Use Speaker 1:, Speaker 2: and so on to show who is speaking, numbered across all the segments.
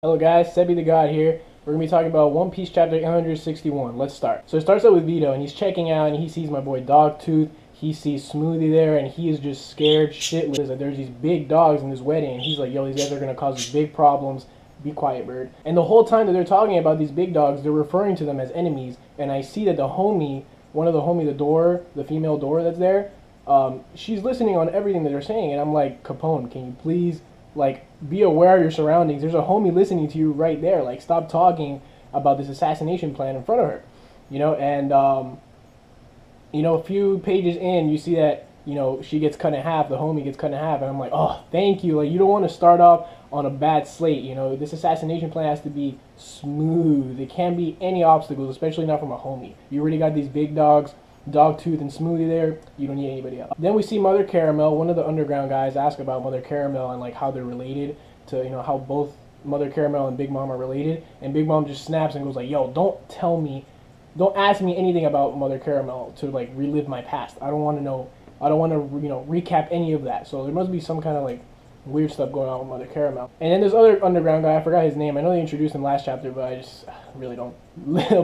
Speaker 1: Hello guys, Sebi the God here. We're going to be talking about One Piece chapter 861. Let's start. So it starts out with Vito, and he's checking out, and he sees my boy Dogtooth. He sees Smoothie there, and he is just scared shitless that there's these big dogs in this wedding, and he's like, yo, these guys are going to cause big problems. Be quiet, bird. And the whole time that they're talking about these big dogs, they're referring to them as enemies, and I see that the homie, one of the homie, the door, the female door that's there, she's listening on everything that they're saying, and I'm like, Capone, can you please, like, be aware of your surroundings. There's a homie listening to you right there. Like, stop talking about this assassination plan in front of her, you know. And a few pages in, you see that, she gets cut in half. The homie gets cut in half, and I'm like, oh, thank you. Like, you don't want to start off on a bad slate. This assassination plan has to be smooth. It can't be any obstacles, especially not from a homie. You already got these big dogs, Dogtooth and Smoothie there. You don't need anybody else. Then we see Mother Caramel. One of the underground guys ask about Mother Caramel and like how they're related to, how both Mother Caramel and Big Mom are related. And Big Mom just snaps and goes like, yo, don't ask me anything about Mother Caramel to like relive my past. I don't want to know. I don't want to, recap any of that. So there must be some kind of like weird stuff going on with Mother Caramel. And then this other underground guy, I forgot his name. I know they introduced him last chapter, but I just really don't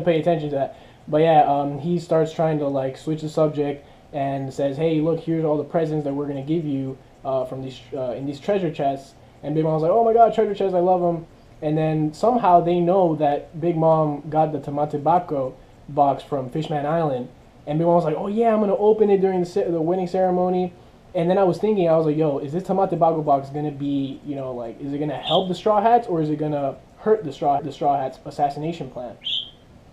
Speaker 1: pay attention to that. But yeah, he starts trying to like switch the subject and says, hey, look, here's all the presents that we're going to give you from these in these treasure chests. And Big Mom's like, oh my god, treasure chests, I love them. And then somehow they know that Big Mom got the Tamatebako box from Fishman Island. And Big Mom's like, oh yeah, I'm going to open it during the wedding ceremony. And then I was thinking, I was like, yo, is this Tamatebako box going to be, is it going to help the Straw Hats or is it going to hurt the Straw Hats assassination plan?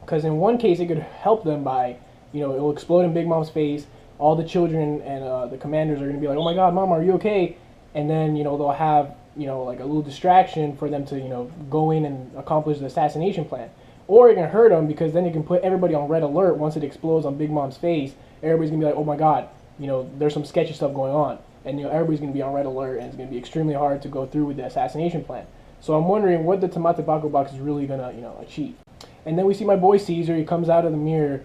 Speaker 1: Because in one case, it could help them by, it will explode in Big Mom's face. All the children and the commanders are going to be like, oh my god, Mom, are you okay? And then, they'll have, like a little distraction for them to, go in and accomplish the assassination plan. Or it can hurt them because then it can put everybody on red alert once it explodes on Big Mom's face. Everybody's going to be like, oh my god, there's some sketchy stuff going on. And, everybody's going to be on red alert and it's going to be extremely hard to go through with the assassination plan. So I'm wondering what the Tamatebako box is really going to, achieve. And then we see my boy Caesar. He comes out of the mirror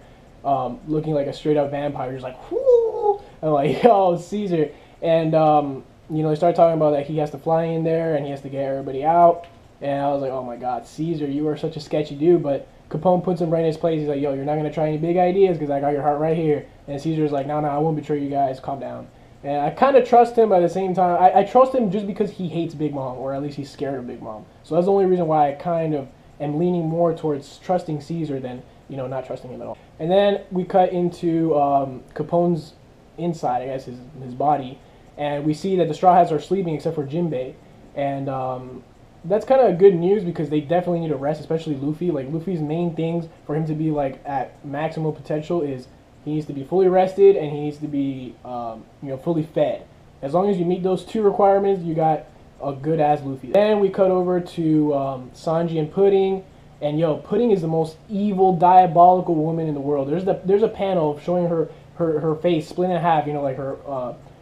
Speaker 1: looking like a straight-up vampire. He's like, whoo! I'm like, yo, Caesar. And, they start talking about that he has to fly in there and he has to get everybody out. And I was like, oh my god, Caesar, you are such a sketchy dude. But Capone puts him right in his place. He's like, yo, you're not going to try any big ideas because I got your heart right here. And Caesar's like, no, I won't betray you guys. Calm down. And I kind of trust him, but at the same time, I trust him just because he hates Big Mom, or at least he's scared of Big Mom. So that's the only reason why I kind of am leaning more towards trusting Caesar than, not trusting him at all. And then we cut into Capone's inside, I guess, his body, and we see that the Straw Hats are sleeping except for Jinbei. And that's kind of good news because they definitely need a rest, especially Luffy. Like, Luffy's main things for him to be, like, at maximum potential is he needs to be fully rested and he needs to be, fully fed. As long as you meet those two requirements, you got a good ass Luffy. Then we cut over to Sanji and Pudding, and Pudding is the most evil, diabolical woman in the world. There's a panel showing her face split in half. Like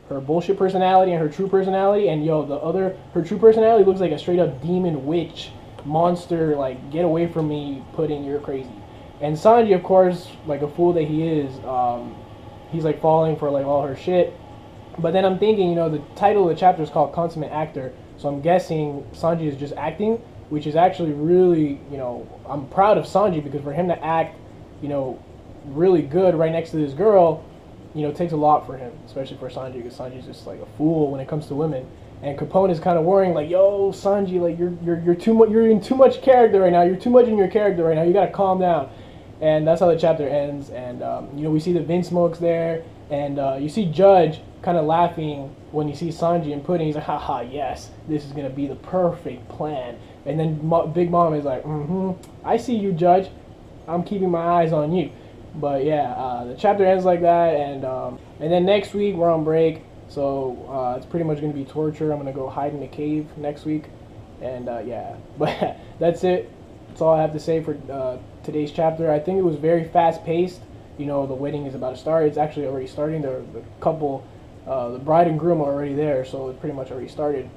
Speaker 1: her bullshit personality and her true personality, and her true personality looks like a straight up demon witch monster. Like, get away from me, Pudding, you're crazy. And Sanji, of course, like a fool that he is, he's like falling for like all her shit. But then I'm thinking, the title of the chapter is called Consummate Actor. So I'm guessing Sanji is just acting, which is actually really, I'm proud of Sanji because for him to act, really good right next to this girl, takes a lot for him, especially for Sanji because Sanji's just like a fool when it comes to women. And Capone is kind of worrying, like, yo, Sanji, like you're too much, you're in too much character right now. You're too much in your character right now. You gotta calm down. And that's how the chapter ends. And we see the Vinsmokes there, and you see Judge kind of laughing when you see Sanji and Pudding. He's like, haha, yes, this is going to be the perfect plan. And then Big Mom is like, I see you, Judge. I'm keeping my eyes on you. But yeah, the chapter ends like that. And then next week, we're on break. So it's pretty much going to be torture. I'm going to go hide in the cave next week. And yeah, but that's it. That's all I have to say for today's chapter. I think it was very fast-paced. The wedding is about to start. It's actually already starting. The couple... the bride and groom are already there, so it pretty much already started.